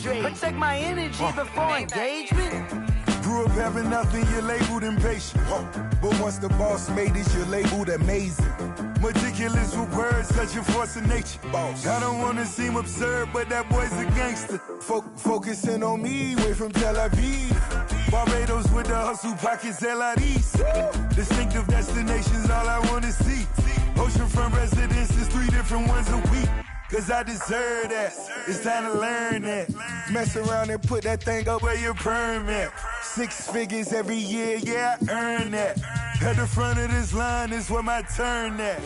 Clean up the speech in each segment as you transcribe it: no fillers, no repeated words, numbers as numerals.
hydrate. Protect my energy before engagement. Grew up having nothing, you're labeled impatient. But once the boss made it, you're labeled amazing. Meticulous with words, such a force of nature. Boss. I don't wanna seem absurd, but that boy's a gangster. Focusing on me, way from Tel Aviv. Barbados with the hustle pockets, LIDs. Distinctive destinations, all I wanna see. Oceanfront residences, 3 different ones a week. Cause I deserve that, it's time to learn that. Mess around and put that thing up where your permit. 6 figures every year, yeah, I earn that. At the front of this line is where my turn at.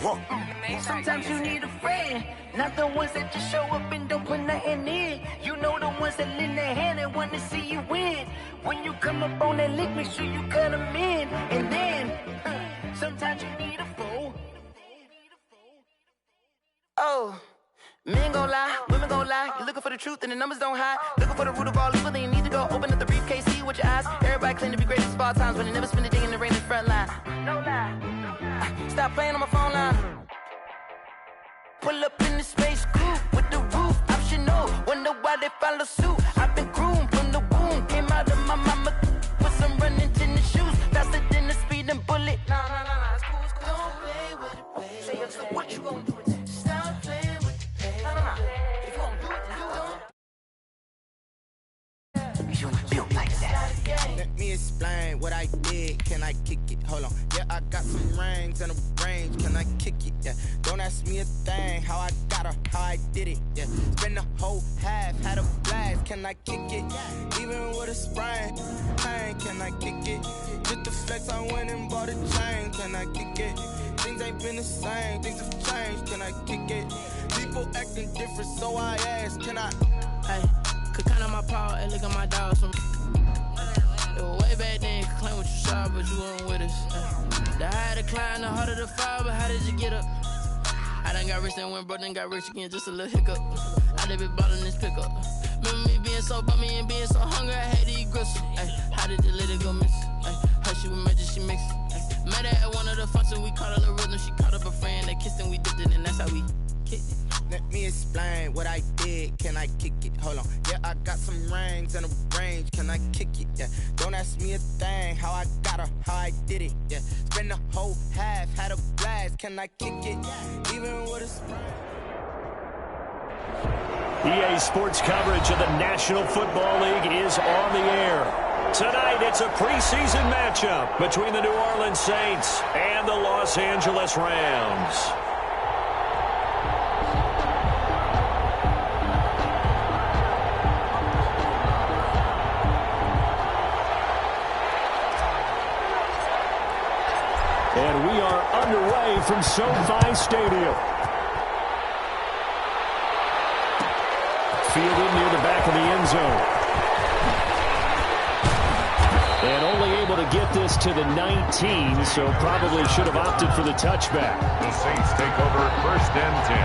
Sometimes you need a friend, not the ones that just show up and don't put nothing in. You know the ones that lend their hand and want to see you win. When you come up on that lick, make sure you cut them in. And then, sometimes you need a fool. Oh. Men gon' lie, women gon' lie. You're looking for the truth and the numbers don't hide. Looking for the root of all evil, then you need to go open up the briefcase, see with your eyes. Everybody claim to be greatest of all times, but they never spend a day in the rain in the front line. No lie, stop playing on my phone line. Pull up in the space coupe with the roof optional. Wonder why they follow suit. I've been groomed from the womb, came out of my mama with some running tennis shoes, faster than the speeding bullet. Nah, it's cool. Don't play with it, baby. Say so what you gon' do? Stop playing. Let me explain what I did. Can I kick it? Hold on. Yeah, I got some rings and a range. Can I kick it? Yeah. Don't ask me a thing. How I got her, how I did it. Yeah. Spend the whole half, had a blast. Can I kick it? Even with a sprain. Pain, can I kick it? Just the flex, I went and bought a chain. Can I kick it? Things ain't been the same. Things have changed. Can I kick it? People acting different, so I ask. Can I? Hey, could count on my power and look at my dogs from. It was way back then, could claim what you saw, but you weren't with us. The higher the climb, the harder the fall, but how did you get up? I done got rich, then went broke, then got rich again, just a little hiccup. I done been bought in this pickup. Remember me being so bummy and being so hungry, I had to eat gristle. Ay, how did the lady go miss? Ay, her she was magic, she mixed. Met her at one of the functions, we caught a little rhythm, she caught up a friend, they kissed and we dipped it, and that's how we kicked it. Let me explain what I did. Can I kick it? Hold on. Yeah, I got some rings and a range. Can I kick it? Yeah. Don't ask me a thing. How I got her, how I did it. Yeah. Spend the whole half, had a blast. Can I kick it? Even with a sprain. EA Sports coverage of the National Football League is on the air. Tonight, it's a preseason matchup between the New Orleans Saints and the Los Angeles Rams. And we are underway from SoFi Stadium. Fielded near the back of the end zone. And only able to get this to the 19, so probably should have opted for the touchback. The Saints take over 1st and 10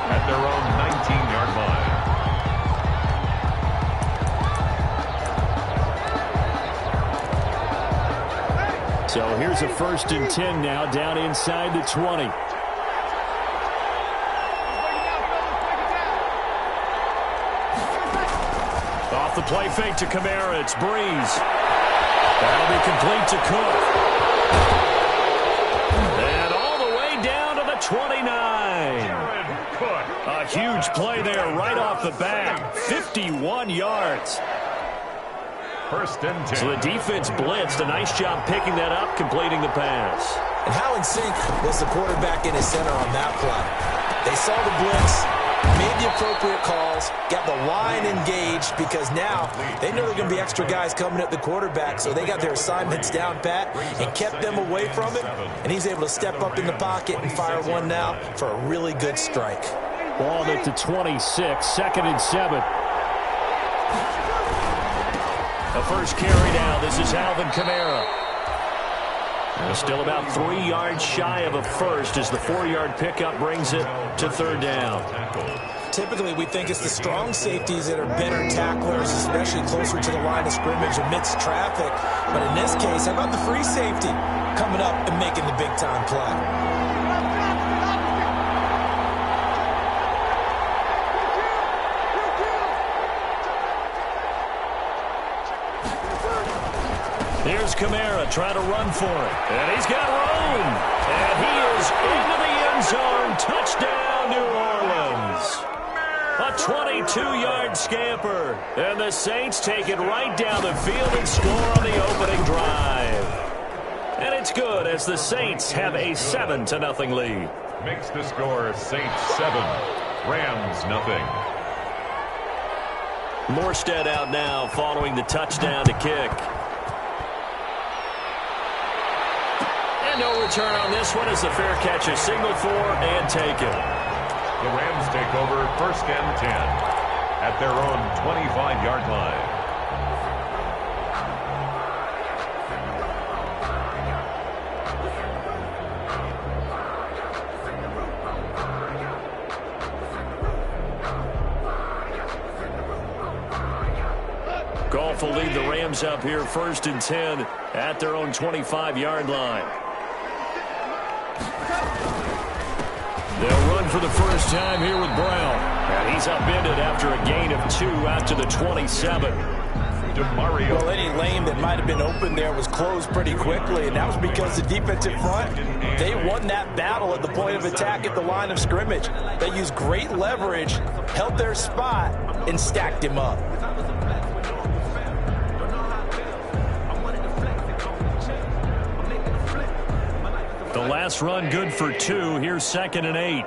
at their own 19-yard line. So here's a 1st and 10 now, down inside the 20. Off the play fake to Kamara, it's Breeze. That'll be complete to Cook. And all the way down to the 29. A huge play there right off the bat. 51 yards. 1st and 10. So the defense blitzed. A nice job picking that up, completing the pass. And how in sync was the quarterback in his center on that play? They saw the blitz, made the appropriate calls, got the line engaged, because now they know there are going to be extra guys coming at the quarterback, so they got their assignments down pat and kept them away from it, and he's able to step up in the pocket and fire one now for a really good strike. Ball at the 26, 2nd and 7. The first carry now. This is Alvin Kamara. And still about 3 yards shy of a first as the 4-yard pickup brings it to 3rd down. Typically, we think it's the strong safeties that are better tacklers, especially closer to the line of scrimmage amidst traffic. But in this case, how about the free safety coming up and making the big-time play? Here's Kamara trying to run for it. And he's got room. And he is into the end zone. Touchdown, New Orleans. A 22-yard scamper. And the Saints take it right down the field and score on the opening drive. And it's good as the Saints have a 7-0 lead. Makes the score Saints 7, Rams 0. Morstead out now following the touchdown to kick. And no return on this one as the fair catch is signaled for and taken. The Rams take over 1st and 10 at their own 25-yard line. Goff will lead the Rams up here 1st and 10 at their own 25-yard line. They'll run for the first time here with Brown. And he's upended after a gain of 2 out to the 27. Well, any lane that might have been open there was closed pretty quickly, and that was because the defensive front, they won that battle at the point of attack at the line of scrimmage. They used great leverage, held their spot, and stacked him up. The last run good for 2. Here's 2nd and 8.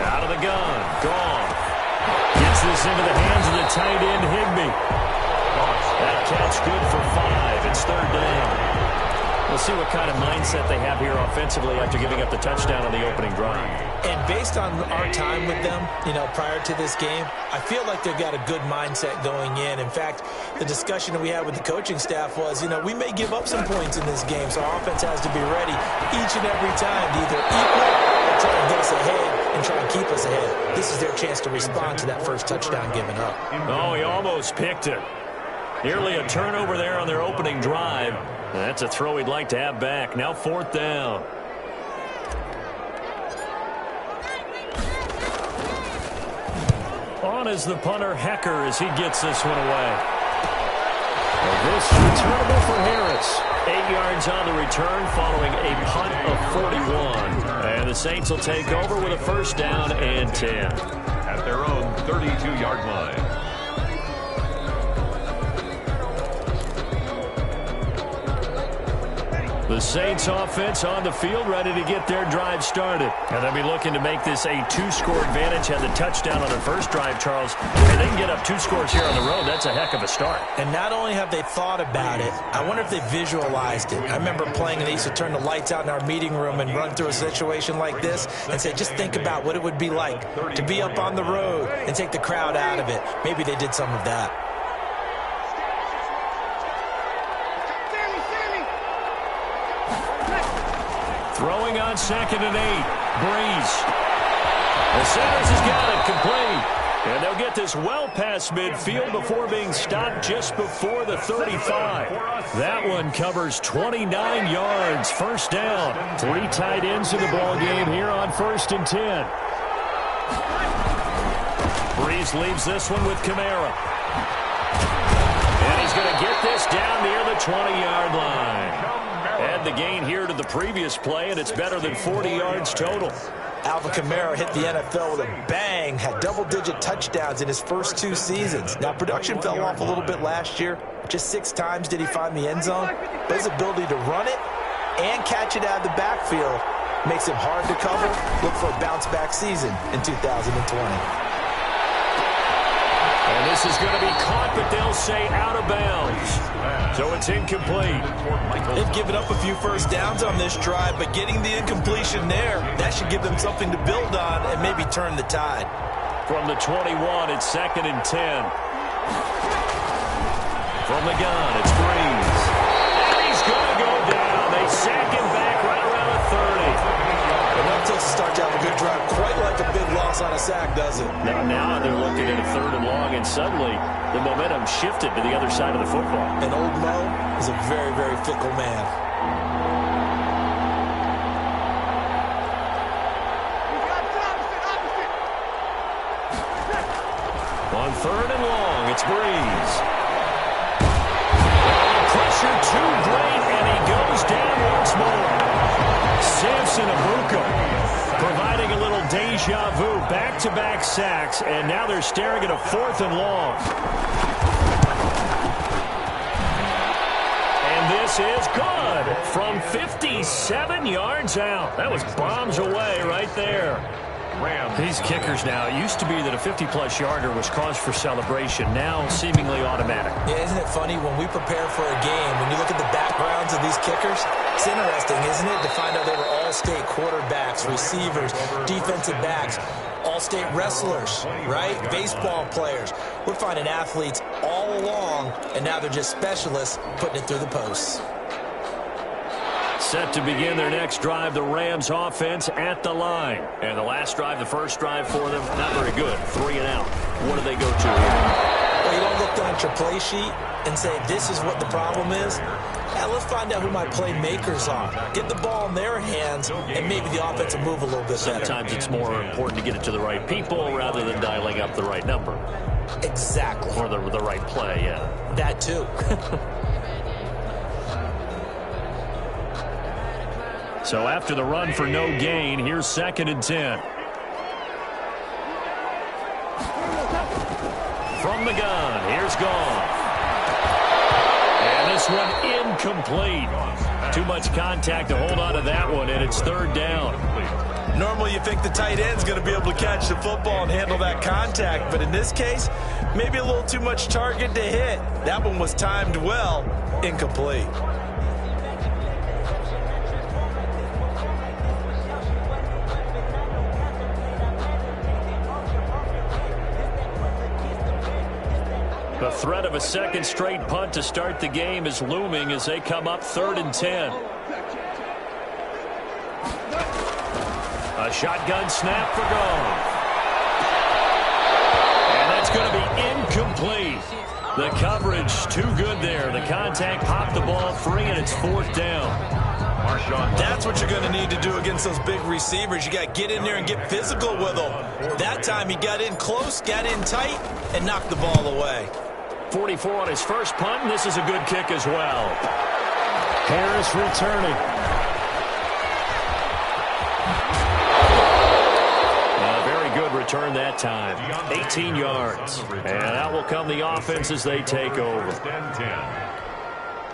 Out of the gun. Gone. Gets this into the hands of the tight end, Higbee. That catch good for 5. It's 3rd down. We'll see what kind of mindset they have here offensively after giving up the touchdown on the opening drive. And based on our time with them, prior to this game, I feel like they've got a good mindset going in. In fact, the discussion that we had with the coaching staff was, we may give up some points in this game, so our offense has to be ready each and every time to either equal or try and get us ahead and try and keep us ahead. This is their chance to respond to that first touchdown given up. Oh, he almost picked it. Nearly a turnover there on their opening drive. That's a throw he'd like to have back. Now 4th down. On is the punter, Hecker, as he gets this one away. Well, this returnable for Harris. 8 yards on the return following a punt of 41. And the Saints will take over with a 1st down and 10. At their own 32-yard line. The Saints offense on the field, ready to get their drive started. And they'll be looking to make this a 2-score advantage. Had the touchdown on their first drive, Charles. And they can get up 2 scores here on the road. That's a heck of a start. And not only have they thought about it, I wonder if they visualized it. I remember playing and they used to turn the lights out in our meeting room and run through a situation like this and say, just think about what it would be like to be up on the road and take the crowd out of it. Maybe they did some of that. Throwing on 2nd and 8. Breeze. The Sanders has got it complete. And they'll get this well past midfield before being stopped just before the 35. That one covers 29 yards. 1st down. 3 tight ends in the ball game here on 1st and 10. Breeze leaves this one with Kamara. And he's going to get this down near the 20-yard line. Add the gain here to the previous play, and it's better than 40 yards total. Alvin Kamara hit the NFL with a bang, had double-digit touchdowns in his first 2 seasons. Now, production fell off a little bit last year. Just 6 times did he find the end zone. But his ability to run it and catch it out of the backfield makes him hard to cover. Look for a bounce-back season in 2020. And this is going to be caught, but they'll say out of bounds. So it's incomplete. They've given up a few first downs on this drive, but getting the incompletion there, that should give them something to build on and maybe turn the tide. From the 21, it's 2nd and 10. From the gun, it's Breeze. And he's going to go down. They sack him back right around the 30. And that takes a start to have a good drive, quite like a big loss on a sack, does it? Now they're looking at a 3rd and long, and suddenly the momentum shifted to the other side of the football. And old Mo is a very, very fickle man. On 3rd and long, It's Breeze. Pressure too great, and he goes down once more. Samson Abuka providing a little deja vu. Back-to-back sacks, and now they're staring at a 4th and long. And this is good from 57 yards out. That was bombs away right there. These kickers now, it used to be that a 50-plus yarder was cause for celebration, now seemingly automatic. Yeah, isn't it funny when we prepare for a game, when you look at the backgrounds of these kickers, it's interesting, isn't it, to find out they were all-state quarterbacks, receivers, defensive backs, all-state wrestlers, right? Baseball players. We're finding athletes all along, and now they're just specialists putting it through the posts. Set to begin their next drive, the Rams offense at the line. And the last drive, the first drive for them, not very good. 3 and out. What do they go to here? Well, you don't look down at your play sheet and say, this is what the problem is. Yeah, let's find out who my playmakers are. Get the ball in their hands, and maybe the offense will move a little bit better. Sometimes it's more important to get it to the right people rather than dialing up the right number. Exactly. Or the right play, yeah. That too. So after the run for no gain, here's 2nd and 10. From the gun, here's Gone. And this one incomplete. Too much contact to hold on to that one, and it's 3rd down. Normally you think the tight end's going to be able to catch the football and handle that contact, but in this case, maybe a little too much target to hit. That one was timed well, incomplete. The threat of a second straight punt to start the game is looming as they come up 3rd and 10. A shotgun snap for Gone. And that's going to be incomplete. The coverage too good there. The contact popped the ball free, and it's 4th down. That's what you're going to need to do against those big receivers. You got to get in there and get physical with them. That time he got in close, got in tight, and knocked the ball away. 44 on his first punt, and this is a good kick as well. Harris returning. A very good return that time. 18 yards. And out will come the offense as they take over.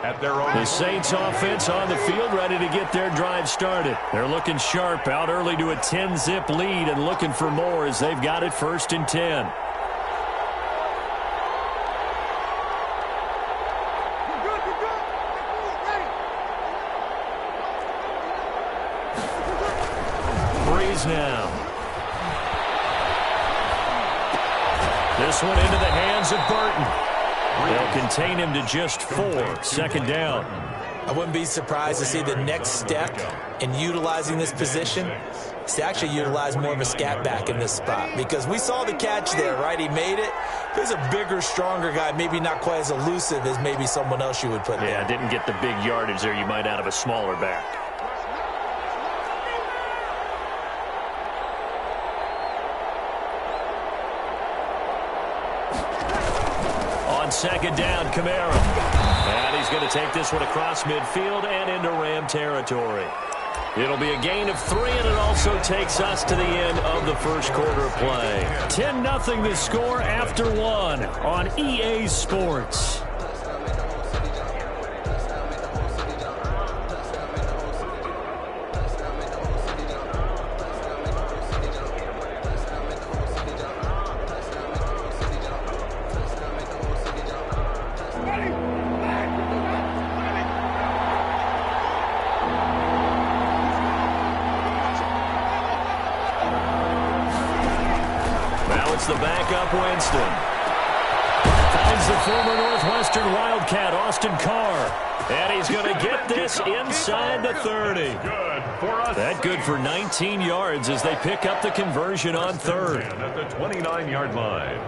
The Saints offense on the field, ready to get their drive started. They're looking sharp, out early to a 10-zip lead and looking for more as they've got it 1st and 10. Breeze now. This one into the hands of Burton. They'll contain him to just 4. 2nd down. I wouldn't be surprised to see the next step in utilizing this position is to actually utilize more of a scat back in this spot, because we saw the catch there, right? He made it. There's a bigger, stronger guy, maybe not quite as elusive as maybe someone else you would put there. Yeah, didn't get the big yardage there you might out of a smaller back. On 2nd down, Kamara. And he's going to take this one across midfield and into Ram territory. It'll be a gain of 3, and it also takes us to the end of the first quarter of play. 10-0 the score after 1 on EA Sports. The backup Winston. Finds the former Northwestern Wildcat, Austin Carr. And he's going to get this inside the 30. That good for 19 yards as they pick up the conversion on 3rd. At the 29-yard line.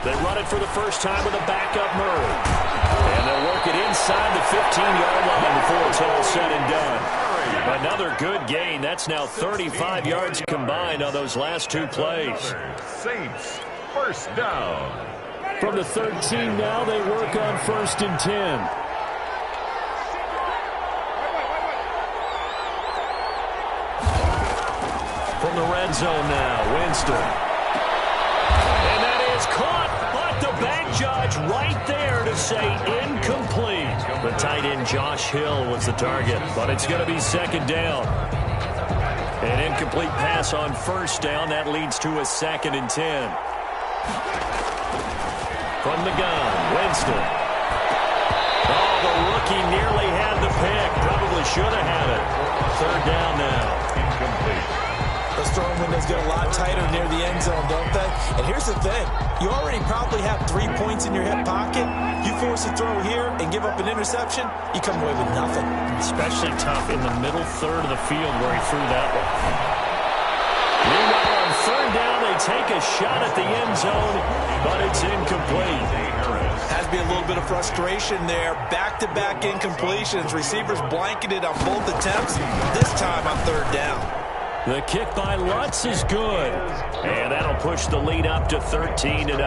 They run it for the first time with a backup Murray. And they'll work it inside the 15-yard line before it's all said and done. Another good gain. That's now 35 yards combined on those last two plays. Saints, first down. From the 13 now, they work on 1st and 10. From the red zone now, Winston. And that is caught, but the back judge right there to say incomplete. The tight end Josh Hill was the target, but it's going to be 2nd down. An incomplete pass on 1st down. That leads to a 2nd and 10. From the gun, Winston. Oh, the rookie nearly had the pick. Probably should have had it. 3rd down now. Incomplete. Those throwing windows get a lot tighter near the end zone, don't they? And here's the thing. You already probably have 3 points in your hip pocket. You force a throw here and give up an interception, you come away with nothing. Especially tough in the middle third of the field where he threw that one. Meanwhile, on 3rd down, they take a shot at the end zone, but it's incomplete. Has to be a little bit of frustration there. Back-to-back incompletions. Receivers blanketed on both attempts, this time on 3rd down. The kick by Lutz is good. And that'll push the lead up to 13-0.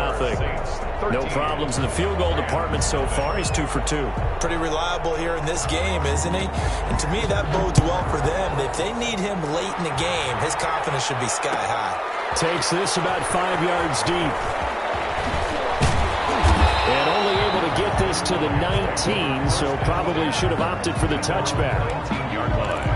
No problems in the field goal department so far. He's 2 for 2. Pretty reliable here in this game, isn't he? And to me, that bodes well for them. If they need him late in the game, his confidence should be sky high. Takes this about 5 yards deep. And only able to get this to the 19, so probably should have opted for the touchback. 19-yard line.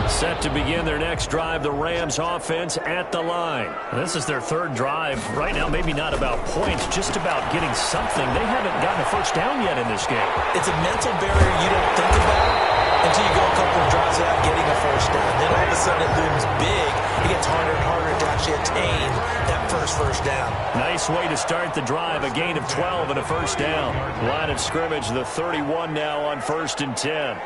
Set to begin their next drive, the Rams offense at the line. This is their 3rd drive. Right now, maybe not about points, just about getting something. They haven't gotten a first down yet in this game. It's a mental barrier you don't think about until you go a couple of drives without getting a first down. Then all of a sudden it looms big. It gets harder and harder to actually attain that first down. Nice way to start the drive. A gain of 12 and a first down. Line of scrimmage, the 31 now on 1st and 10.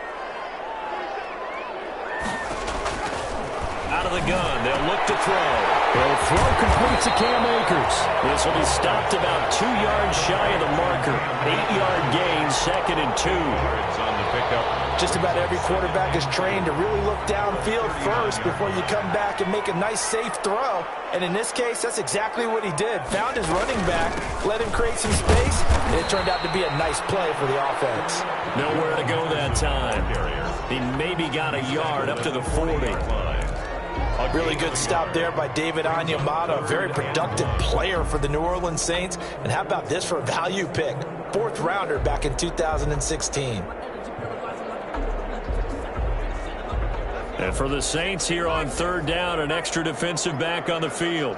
Out of the gun, they'll look to throw. They'll throw complete to Cam Akers. This will be stopped about 2 yards shy of the marker. 8-yard gain, 2nd and 2. It's on the pickup. Just about every quarterback is trained to really look downfield first before you come back and make a nice, safe throw. And in this case, that's exactly what he did. Found his running back, let him create some space, and it turned out to be a nice play for the offense. Nowhere to go that time. He maybe got a yard up to the 40. A really good stop there by David Onyemata, a very productive player for the New Orleans Saints. And how about this for a value pick? 4th rounder back in 2016. And for the Saints here on 3rd down, an extra defensive back on the field.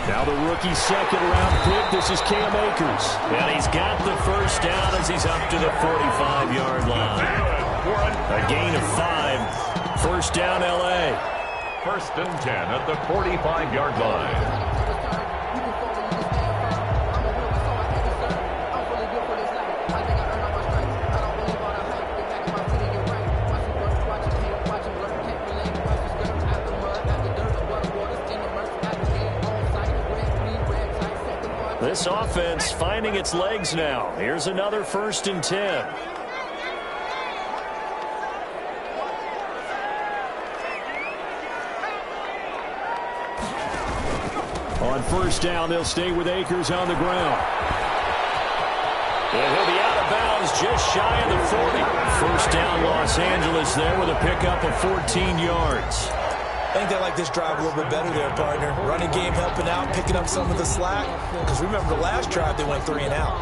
Now the rookie 2nd-round pick. This is Cam Akers. And he's got the first down as he's up to the 45-yard line. A gain of 5. First down, L.A. 1st and 10 at the 45-yard line. This offense finding its legs now. Here's another 1st and 10. On 1st down, they'll stay with Akers on the ground. And he'll be out of bounds just shy of the 40. 1st down, Los Angeles there with a pickup of 14 yards. I think they like this drive a little bit better there, partner. Running game helping out, picking up some of the slack. Because remember the last drive, they went 3 and out.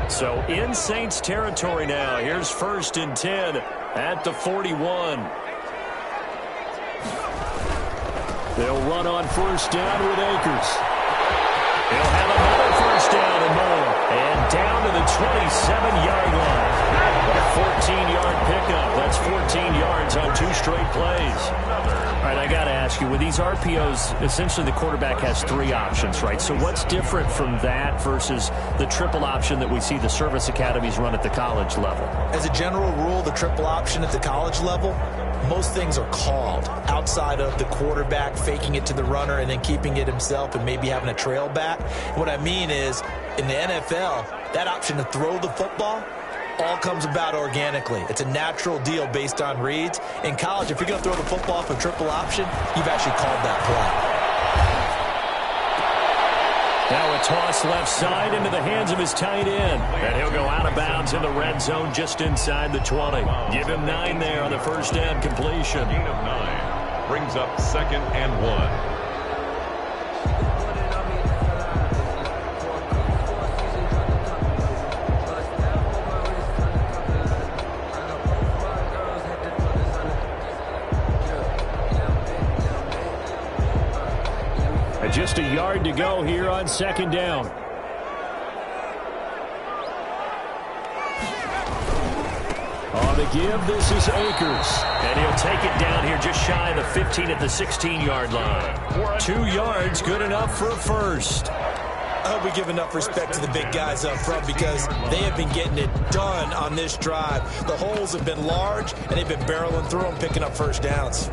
So in Saints territory now. Here's 1st and 10 at the 41. They'll run on 1st down with Akers. He'll have another 1st down and more. And down to the 27-yard line. A 14-yard pickup. That's 14 yards on 2 straight plays. All right, I got to ask you, with these RPOs, essentially the quarterback has 3 options, right? So what's different from that versus the triple option that we see the service academies run at the college level? As a general rule, the triple option at the college level, most things are called outside of the quarterback faking it to the runner and then keeping it himself and maybe having a trail back. What I mean is, in the NFL, that option to throw the football all comes about organically. It's a natural deal based on reads. In college, if you're going to throw the football for triple option, you've actually called that play. Now a toss left side into the hands of his tight end. And he'll go out of bounds in the red zone just inside the 20. Give him 9 there on the first down completion. Gain of 9 brings up 2nd and 1. Just a yard to go here on 2nd down. On the give, this is Akers. And he'll take it down here just shy of the 15 at the 16-yard line. 2 yards, good enough for a first. I hope we give enough respect to the big guys up front because they have been getting it done on this drive. The holes have been large, and they've been barreling through them, picking up first downs.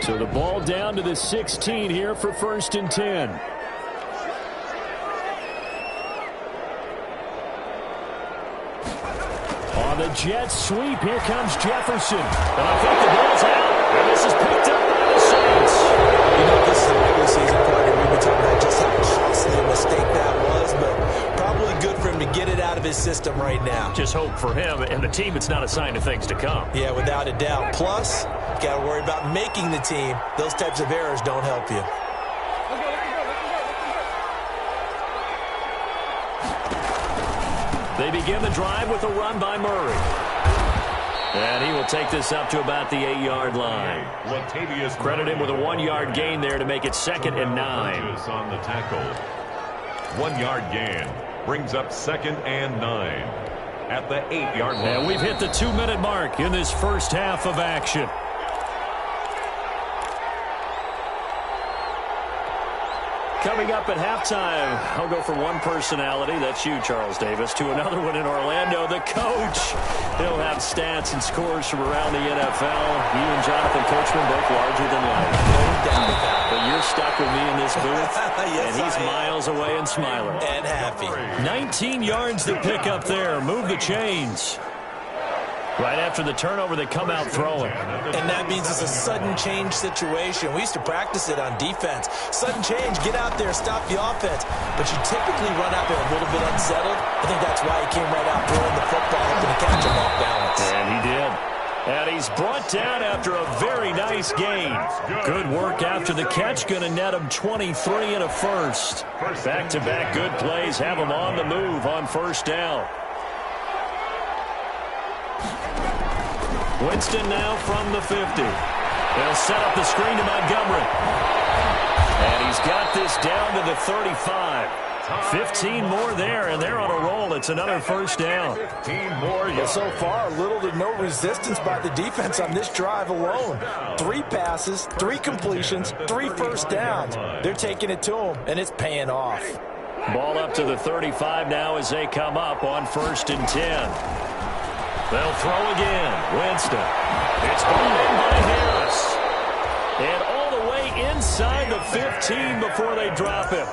So the ball down to the 16 here for 1st and 10. On the jet sweep, here comes Jefferson. And I think the ball's out. And this is picked up by the Saints. You know, this is a regular season partner. We've been talking about just how costly a mistake that was, but probably good for him to get it out of his system right now. Just hope for him and the team it's not a sign of things to come. Yeah, without a doubt. Plus, got to worry about making the team. Those types of errors don't help you. They begin the drive with a run by Murray. And he will take this up to about the 8-yard line. Credit him with a 1-yard gain there to make it 2nd and 9. On the tackle. 1-yard gain brings up 2nd and 9 at the 8-yard line. And we've hit the 2-minute mark in this first half of action. Coming up at halftime, I'll go from one personality, that's you, Charles Davis, to another one in Orlando, the coach. He'll have stats and scores from around the NFL. You and Jonathan Coachman both larger than life. No doubt about it. But you're stuck with me in this booth, yes, and he's miles away and smiling. And happy. 19 yards to pick up there. Move the chains. Right after the turnover, they come out throwing. And that means it's a sudden change situation. We used to practice it on defense. Sudden change, get out there, stop the offense. But you typically run out there a little bit unsettled. I think that's why he came right out throwing the football, hoping to catch him off balance. And he did. And he's brought down after a very nice gain. Good work after the catch. Going to net him 23 and a first. Back-to-back good plays have him on the move on 1st down. Winston now from the 50. They'll set up the screen to Montgomery. And he's got this down to the 35. 15 more there, and they're on a roll. It's another first down. 15 more. Well, so far, little to no resistance by the defense on this drive alone. 3 passes, 3 completions, 3 first downs. They're taking it to him, and it's paying off. Ball up to the 35 now as they come up on 1st and 10. They'll throw again. Winston. It's ball in by Harris. And all the way inside the 15 before they drop him.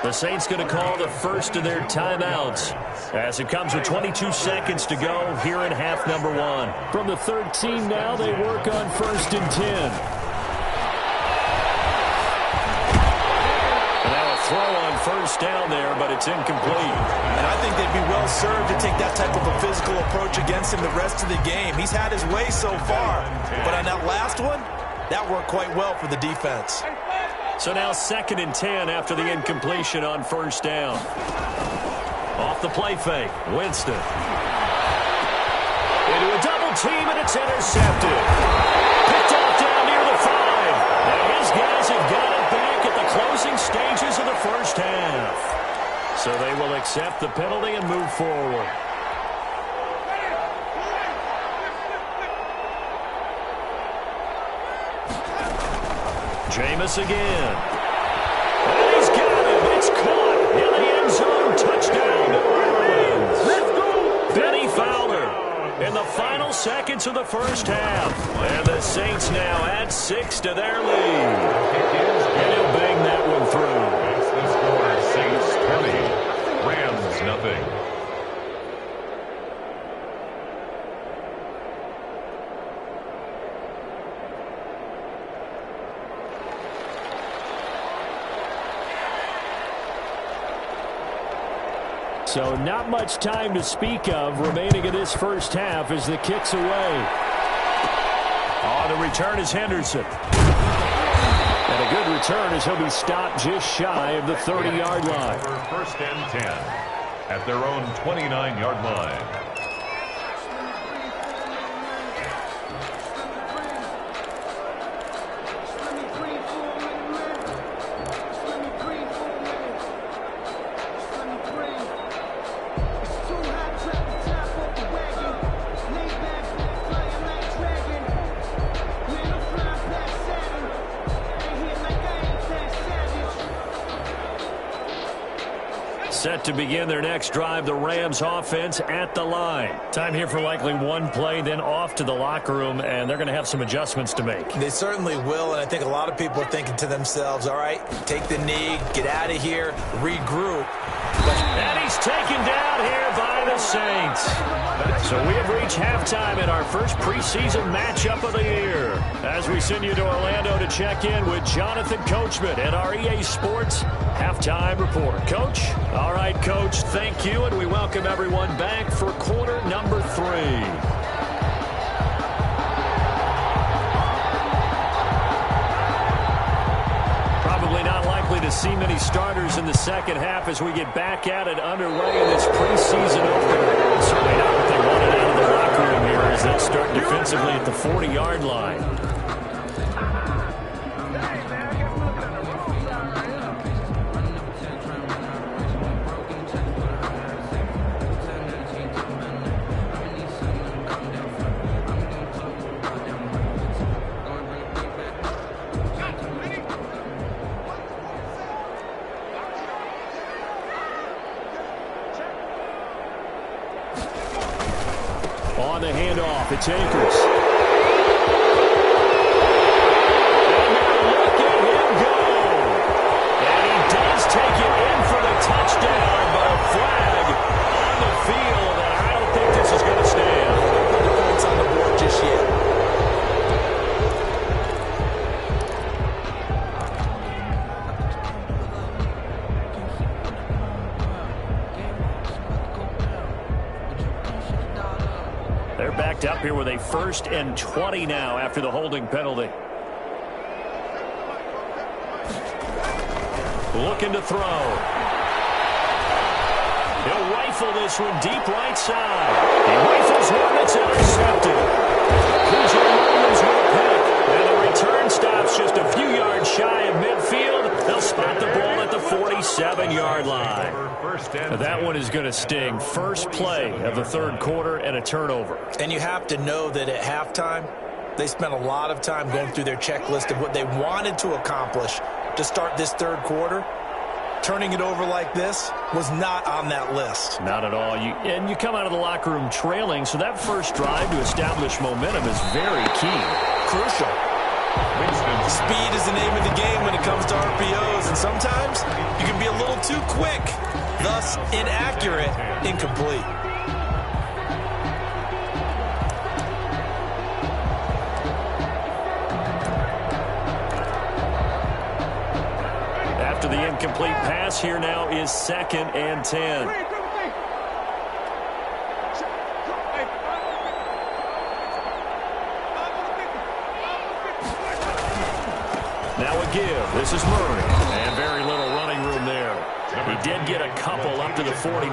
The Saints going to call the first of their timeouts as it comes with 22 seconds to go here in half number 1. From the 13 now, they work on 1st and 10. Throw on 1st down there, but it's incomplete. And I think they'd be well served to take that type of a physical approach against him the rest of the game. He's had his way so far, but on that last one, that worked quite well for the defense. So now 2nd and 10 after the incompletion on 1st down. Off the play fake, Winston. Into a double team, and it's intercepted. Picked off down near the 5. Now his guys have got it back at the closing stages of the first half. So they will accept the penalty and move forward. Jameis again. And he's got him. It's caught in the end zone. Touchdown, New Orleans. Let's go. Benny Fowler in the final seconds of the first half. And the Saints now add 6 to their lead. And he'll bang that one through. It's the score, Saints 20, Rams nothing. So not much time to speak of remaining in this first half as the kick's away. Oh, the return is Henderson. And a good return as he'll be stopped just shy of the 30-yard line. First and 10 at their own 29-yard line. Set to begin their next drive, the Rams offense at the line. Time here for likely one play, then off to the locker room, and they're going to have some adjustments to make. They certainly will, and I think a lot of people are thinking to themselves, all right, take the knee, get out of here, regroup. And he's taken down here by the Saints. So we have reached halftime in our first preseason matchup of the year. As we send you to Orlando to check in with Jonathan Coachman at our EA Sports Halftime Report. Coach? All right, Coach, thank you, and we welcome everyone back for quarter number 3. Probably not likely to see many starters in the second half as we get back at it underway in this preseason opener. Certainly not what they wanted out of the locker room here as they start defensively at the 40-yard line. On the handoff, it's Akers. And look at him go. And he does take it in for the touchdown, but a flag on the field, and I don't think this is going to stand. Put the points on the board just yet. They're backed up here with a 1st and 20 now after the holding penalty. Looking to throw. He'll rifle this one deep right side. He rifles one that's intercepted. Williams with a pick. And the return stops just a few yards shy of midfield. They'll spot the ball at the 47-yard line. That one is going to sting. First play of the third quarter and a turnover. And you have to know that at halftime, they spent a lot of time going through their checklist of what they wanted to accomplish to start this third quarter. Turning it over like this was not on that list. Not at all. And you come out of the locker room trailing, so that first drive to establish momentum is very key. Crucial. Speed is the name of the game when it comes to RPOs, and sometimes you can be a little too quick, thus inaccurate, incomplete. After the incomplete pass, here now is 2nd and 10. Now a give. This is Murray. And very little running room there. He did get a couple up to the 49.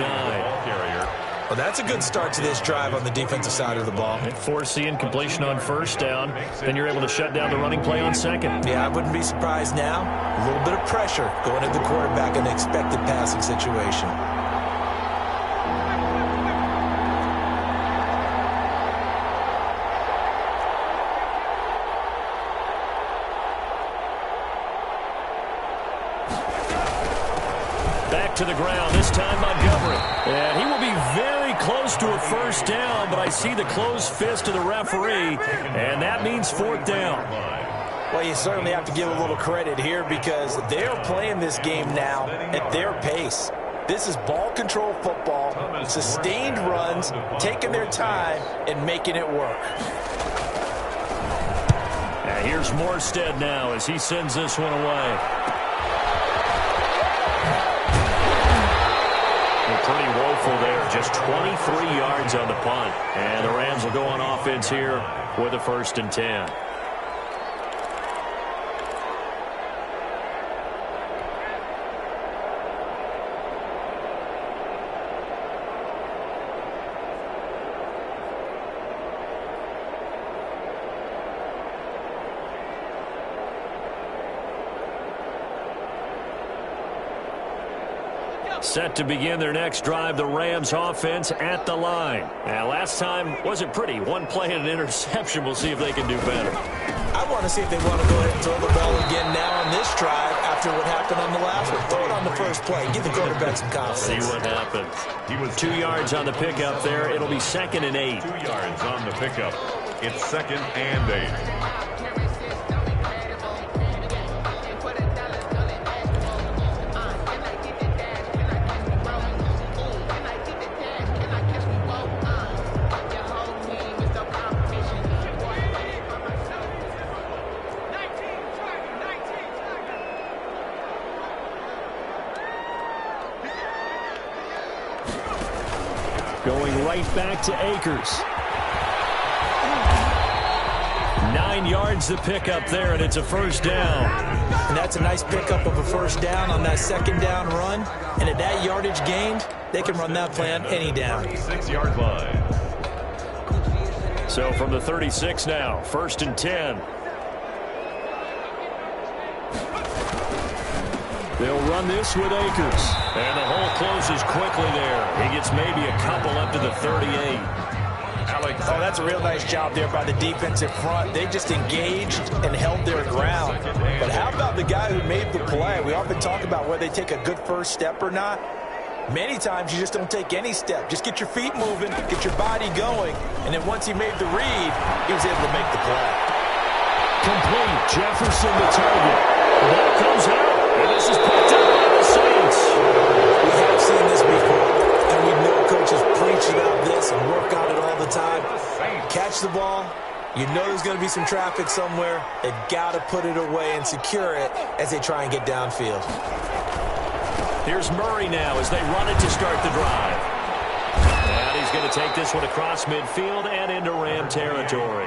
Well, that's a good start to this drive on the defensive side of the ball. And force the incompletion on 1st down. Then you're able to shut down the running play on 2nd. Yeah, I wouldn't be surprised now. A little bit of pressure going at the quarterback in the expected passing situation. to the ground, this time Montgomery. And he will be very close to a first down, but I see the closed fist of the referee, and that means fourth down. Well, you certainly have to give a little credit here because they're playing this game now at their pace. This is ball control football, sustained runs, taking their time and making it work. And here's Morstead now as he sends this one away. Pretty woeful there, just 23 yards on the punt. And the Rams will go on offense here with a 1st and 10. Set to begin their next drive, the Rams offense at the line. Now, last time wasn't pretty. One play and an interception. We'll see if they can do better. I want to see if they want to go ahead and throw the ball again now on this drive after what happened on the last one. Throw it on the first play. Give the quarterback some confidence. See what happens. He was 2 yards on the pickup there. It'll be 2nd and 8. 2 yards on the pickup. It's 2nd and 8. Going right back to Akers. 9 yards to pick up there, and it's a first down. And that's a nice pickup of a first down on that 2nd down run. And at that yardage gained, they can run that play on any down. 6-yard line. So from the 36 now, 1st and 10. They'll run this with Akers. And the hole closes quickly there. He gets maybe a couple up to the 38. Oh, that's a real nice job there by the defensive front. They just engaged and held their ground. But how about the guy who made the play? We often talk about whether they take a good first step or not. Many times you just don't take any step. Just get your feet moving, get your body going, and then once he made the read, he was able to make the play. Complete. Jefferson the target. The ball comes out, and this is picked up by the Saints. We have seen this before, and we know coaches preach about this and work on it all the time. Catch the ball. You know there's going to be some traffic somewhere. They've got to put it away and secure it as they try and get downfield. Here's Murray now as they run it to start the drive. And he's going to take this one across midfield and into Ram territory.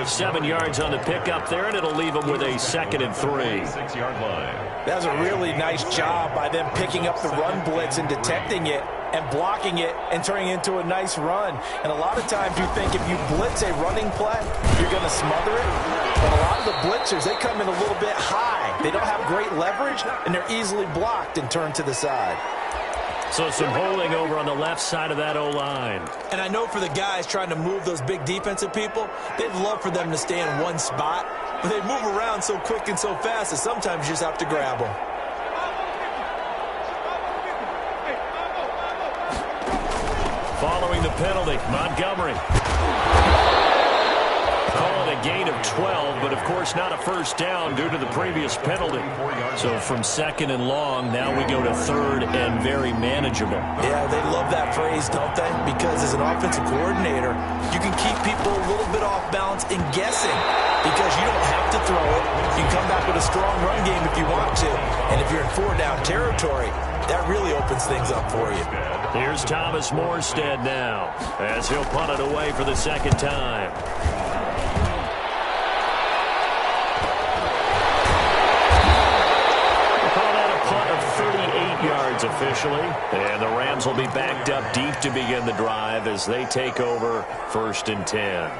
7 yards on the pickup there, and it'll leave him with a 2nd and 3. 6-yard line. That was a really nice job by them picking up the run blitz and detecting it and blocking it and turning it into a nice run. And a lot of times you think if you blitz a running play, you're going to smother it. But a lot of the blitzers, they come in a little bit high. They don't have great leverage, and they're easily blocked and turned to the side. So some holding over on the left side of that O-line. And I know for the guys trying to move those big defensive people, they'd love for them to stay in one spot. But they move around so quick and so fast that sometimes you just have to grab them. Following the penalty, Montgomery. Call it a gain of 12, but of course not a first down due to the previous penalty. So from 2nd and long, now we go to 3rd and very manageable. Yeah, they love that phrase, don't they? Because as an offensive coordinator, you can keep people a little bit off balance and guessing because you don't have to throw it. You can come back with a strong run game if you want to. And if you're in 4-down territory, that really opens things up for you. Here's Thomas Morstead now as he'll punt it away for the 2nd time. Officially, and the Rams will be backed up deep to begin the drive as they take over 1st and 10.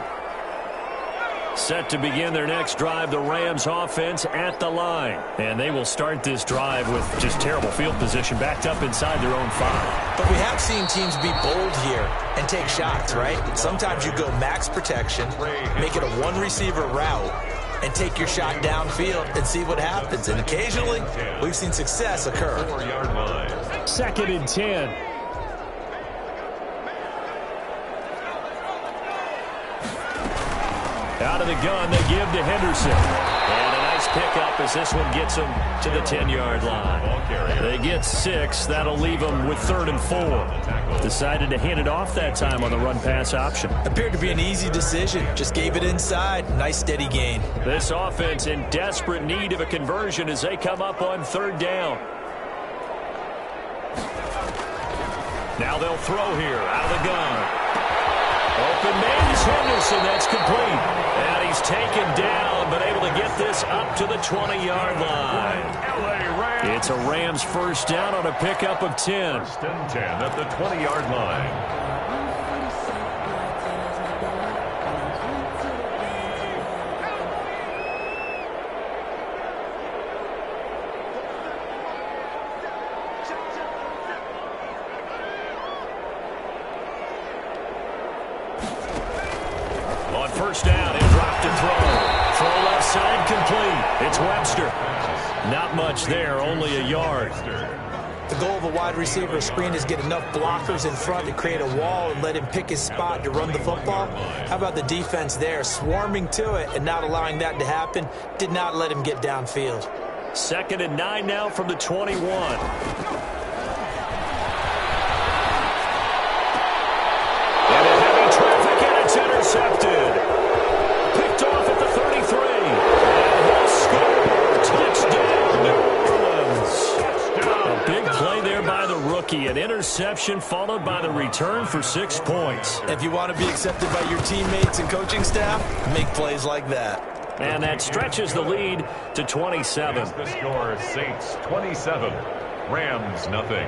Set to begin their next drive, the Rams offense at the line, and they will start this drive with just terrible field position backed up inside their own 5. But we have seen teams be bold here and take shots, right? Sometimes you go max protection, make it a one-receiver route, and take your shot downfield and see what happens. And occasionally, we've seen success occur. 4-yard line. 2nd and 10. Out of the gun, they give to Henderson. And a nice pickup as this one gets them to the 10-yard line. They get 6. That'll leave them with 3rd and 4. Decided to hand it off that time on the run-pass option. Appeared to be an easy decision. Just gave it inside. Nice steady gain. This offense in desperate need of a conversion as they come up on 3rd down. Now they'll throw here out of the gun. Open man is Henderson. That's complete. And he's taken down, but able to get this up to the 20-yard line. It's a Rams first down on a pickup of 10. 1st and 10 at the 20-yard line. First down, he'll drop to throw. Throw left side complete. It's Webster. Not much there, only a yard. The goal of a wide receiver screen is get enough blockers in front to create a wall and let him pick his spot to run the football. How about the defense there, swarming to it and not allowing that to happen? Did not let him get downfield. 2nd and 9 now from the 21. Intercepted. Picked off at the 33. And he'll score. Touchdown, New Orleans. A big play there by the rookie. An interception followed by the return for 6 points. If you want to be accepted by your teammates and coaching staff, make plays like that. And that stretches the lead to 27. The score, Saints 27, Rams nothing.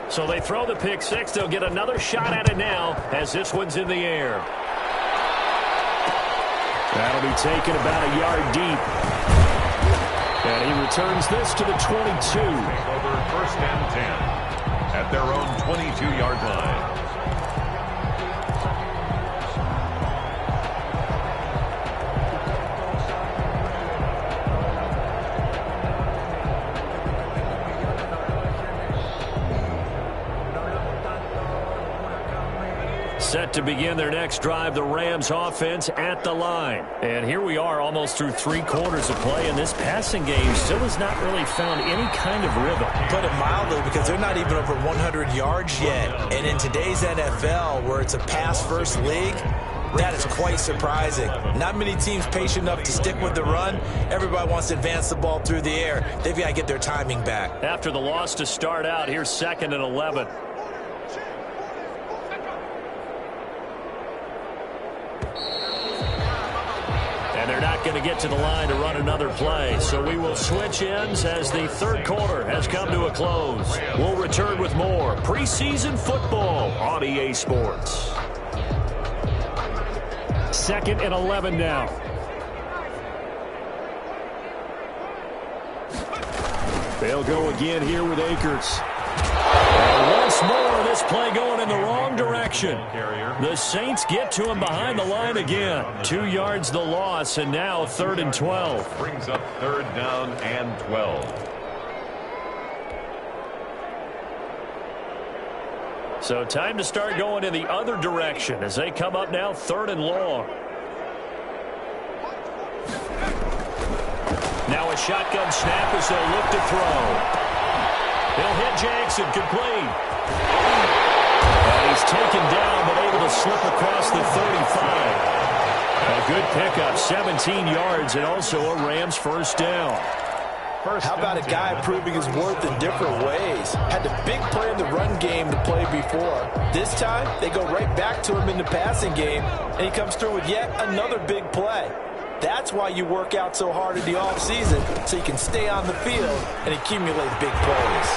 So they throw the pick 6. They'll get another shot at it now as this one's in the air. That'll be taken about a yard deep. And he returns this to the 22. Over 1st and 10 at their own 22-yard line. Set to begin their next drive, the Rams offense at the line. And here we are almost through 3 quarters of play, and this passing game still has not really found any kind of rhythm. Put it mildly, because they're not even over 100 yards yet. And in today's NFL, where it's a pass-first league, that is quite surprising. Not many teams patient enough to stick with the run. Everybody wants to advance the ball through the air. They've got to get their timing back. After the loss to start out, here's 2nd and 11. And they're not going to get to the line to run another play. So we will switch ends as the 3rd quarter has come to a close. We'll return with more preseason football on EA Sports. 2nd and 11 now. They'll go again here with Akers. And once more, this play going in the wrong direction. The Saints get to him behind the line again. 2 yards the loss, and now 3rd and 12. Brings up 3rd down and 12. So time to start going in the other direction as they come up now 3rd and long. Now a shotgun snap as they'll look to throw. He'll hit Jackson, complete. And he's taken down, but able to slip across the 35. A good pickup, 17 yards, and also a Rams first down. How about a guy proving his worth in different ways? Had the big play in the run game to play before. This time, they go right back to him in the passing game, and he comes through with yet another big play. That's why you work out so hard in the offseason, so you can stay on the field and accumulate big plays.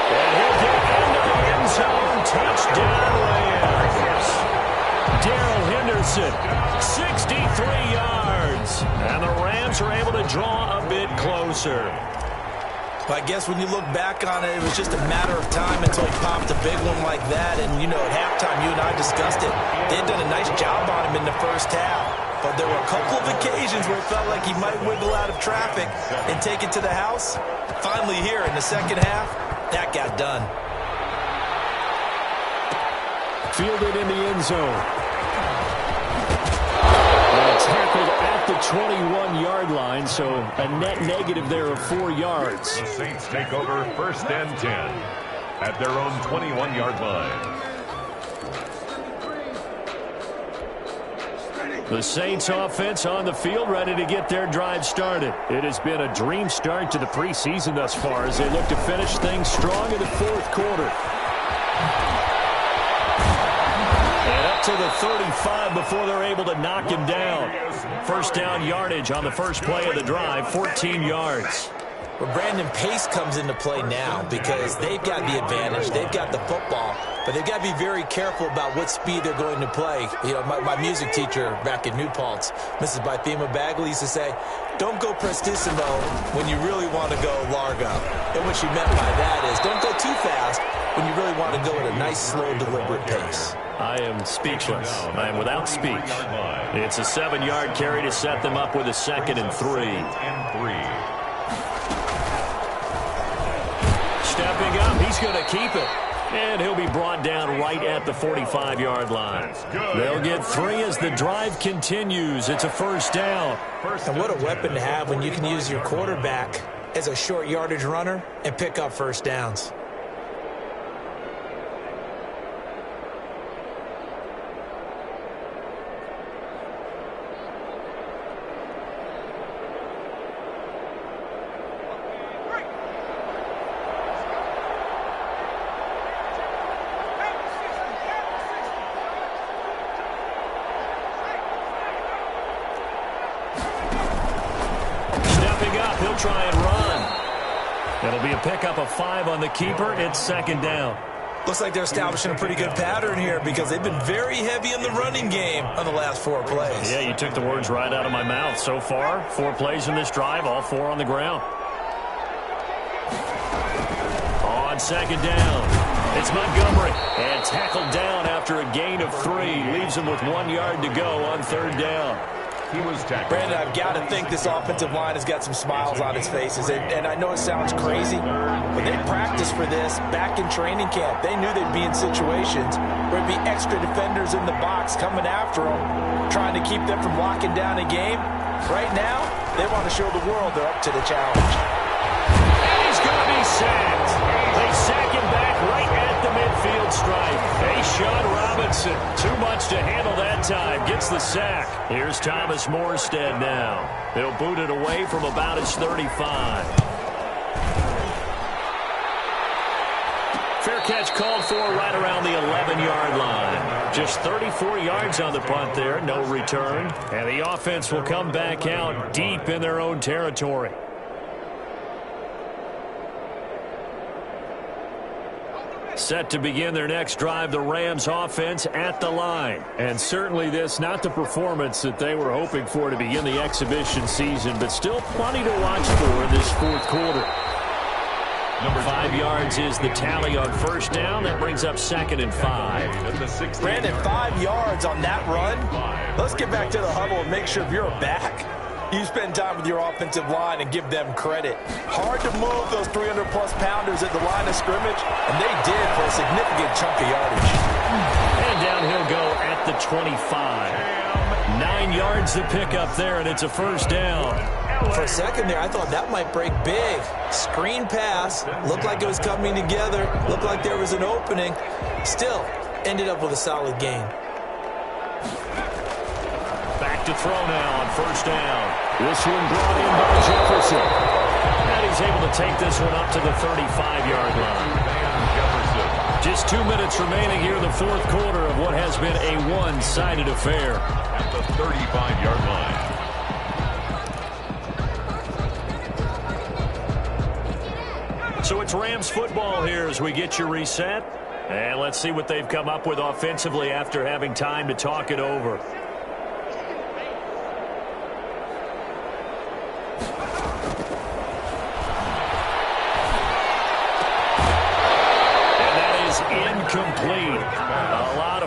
And he'll get into the end zone. Touchdown, Rams. Robinson, 63 yards. And the Rams are able to draw a bit closer. I guess when you look back on it, it was just a matter of time until he popped a big one like that. And, you know, at halftime, you and I discussed it. They had done a nice job on him in the first half. But there were a couple of occasions where it felt like he might wiggle out of traffic and take it to the house. Finally here in the second half, that got done. Fielded in the end zone. And tackled at the 21-yard line, so a net negative there of 4 yards. The Saints take over 1st and 10 at their own 21-yard line. The Saints offense on the field, ready to get their drive started. It has been a dream start to the preseason thus far as they look to finish things strong in the fourth quarter. And up to the 35 before they're able to knock him down. First down yardage on the first play of the drive, 14 yards. Well, Brandon, pace comes into play now because they've got the advantage. They've got the football, but they've got to be very careful about what speed they're going to play. You know, my music teacher back in New Paltz, Mrs. Bythema Bagley, used to say, don't go prestissimo when you really want to go largo. And what she meant by that is don't go too fast when you really want to go at a nice, slow, deliberate pace. I am speechless. I am without speech. It's a 7-yard carry to set them up with a 2nd and 3. Stepping up, he's going to keep it. And he'll be brought down right at the 45-yard line. They'll get 3 as the drive continues. It's a first down. And what a weapon to have when you can use your quarterback as a short yardage runner and pick up first downs. Try and run. It'll be a pickup of 5 on the keeper. It's 2nd down. Looks like they're establishing a pretty good pattern here because they've been very heavy in the running game on the last 4 plays. Yeah, you took the words right out of my mouth. So far, 4 plays in this drive, all 4 on the ground. On 2nd down, it's Montgomery. And tackled down after a gain of 3. Leaves him with 1 yard to go on 3rd down. He was tackled. Brandon, I've got to think this offensive line has got some smiles on its faces. And I know it sounds crazy, but they practiced for this back in training camp. They knew they'd be in situations where it'd be extra defenders in the box coming after them, trying to keep them from locking down a game. Right now, they want to show the world they're up to the challenge. And he's going to be sacked. They sack him back right at the midfield stripe. Sean Robinson, too much to handle that time, gets the sack. Here's Thomas Morstead now. He'll boot it away from about his 35. Fair catch called for right around the 11-yard line. Just 34 yards on the punt there, no return. And the offense will come back out deep in their own territory. Set to begin their next drive, the Rams offense at the line. And certainly this, not the performance that they were hoping for to begin the exhibition season, but still plenty to watch for in this fourth quarter. 5 yards is the tally on first down. That brings up 2nd and 5. Brandon, 5 yards on that run. Let's get back to the huddle and make sure if you're back, you spend time with your offensive line and give them credit. Hard to move those 300-plus pounders at the line of scrimmage, and they did for a significant chunk of yardage. And down he'll go at the 25. 9 yards to pick up there, and it's a first down. For a second there, I thought that might break big. Screen pass. Looked like it was coming together. Looked like there was an opening. Still, ended up with a solid gain. Back to throw now on first down. This one brought in by Jefferson. And he's able to take this one up to the 35-yard line. Just 2 minutes remaining here in the fourth quarter of what has been a one-sided affair. At the 35-yard line. So it's Rams football here as we get you reset. And let's see what they've come up with offensively after having time to talk it over.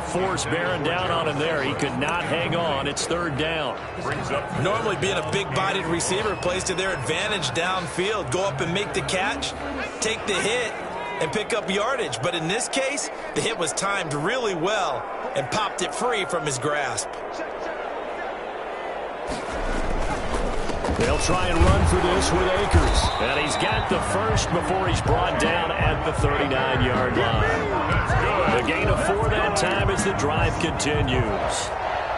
of force bearing down on him there. He could not hang on. It's third down. Normally being a big-bodied receiver plays to their advantage downfield. Go up and make the catch, take the hit, and pick up yardage. But in this case, the hit was timed really well and popped it free from his grasp. They'll try and run for this with Akers. And he's got the first before he's brought down at the 39-yard line. The gain of 4 that time as the drive continues.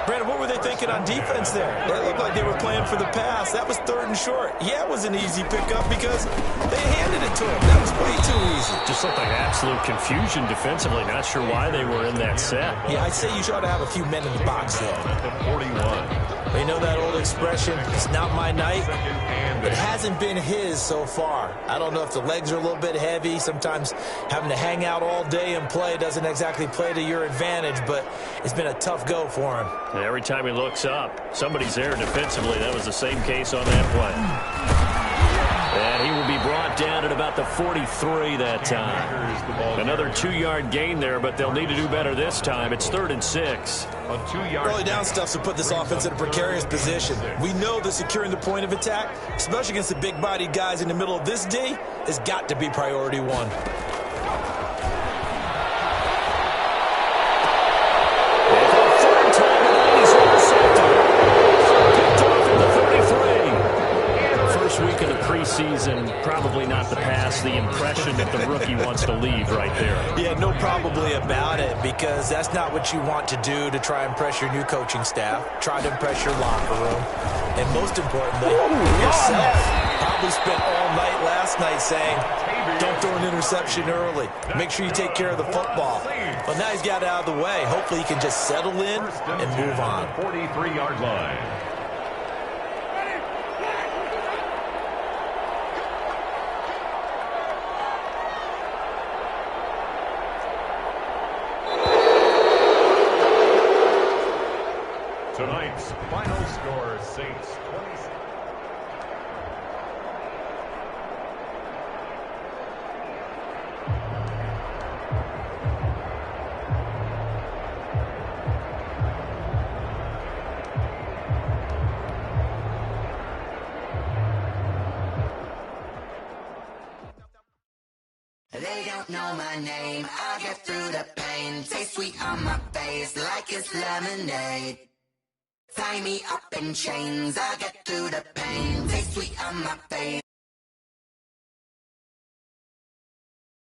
Brandon, what were they thinking on defense there? It looked like they were playing for the pass. That was 3rd and short. Yeah, it was an easy pickup because they handed it to him. That was way too easy. Just looked like absolute confusion defensively. Not sure why they were in that set. Yeah, I'd say you should have a few men in the box there. 41. They know that old expression, it's not my night. It hasn't been his so far. I don't know if the legs are a little bit heavy. Sometimes having to hang out all day and play doesn't exactly play to your advantage, but it's been a tough go for him. And every time he looks up, somebody's there defensively. That was the same case on that play. And he will be brought down at about the 43 that time. Another 2-yard gain there, but they'll need to do better this time. It's 3rd and 6. Early down stuff's to put this offense in a precarious position. We know that securing the point of attack, especially against the big-bodied guys in the middle of this D, has got to be priority 1. Week of the preseason, probably not the pass, the impression that the rookie wants to leave right there. Yeah, no probably about it, because that's not what you want to do to try and impress your new coaching staff, try to impress your locker room, and most importantly, yourself. Probably spent all night last night saying, don't throw an interception early. Make sure you take care of the football. But now he's got it out of the way. Hopefully he can just settle in and move on. 43-yard line. Tonight's final score, Saints 26. They don't know my name, I'll get through the pain. Taste sweet on my face like it's lemonade. Tie me up in chains, I'll get through the pain. Taste sweet on my face.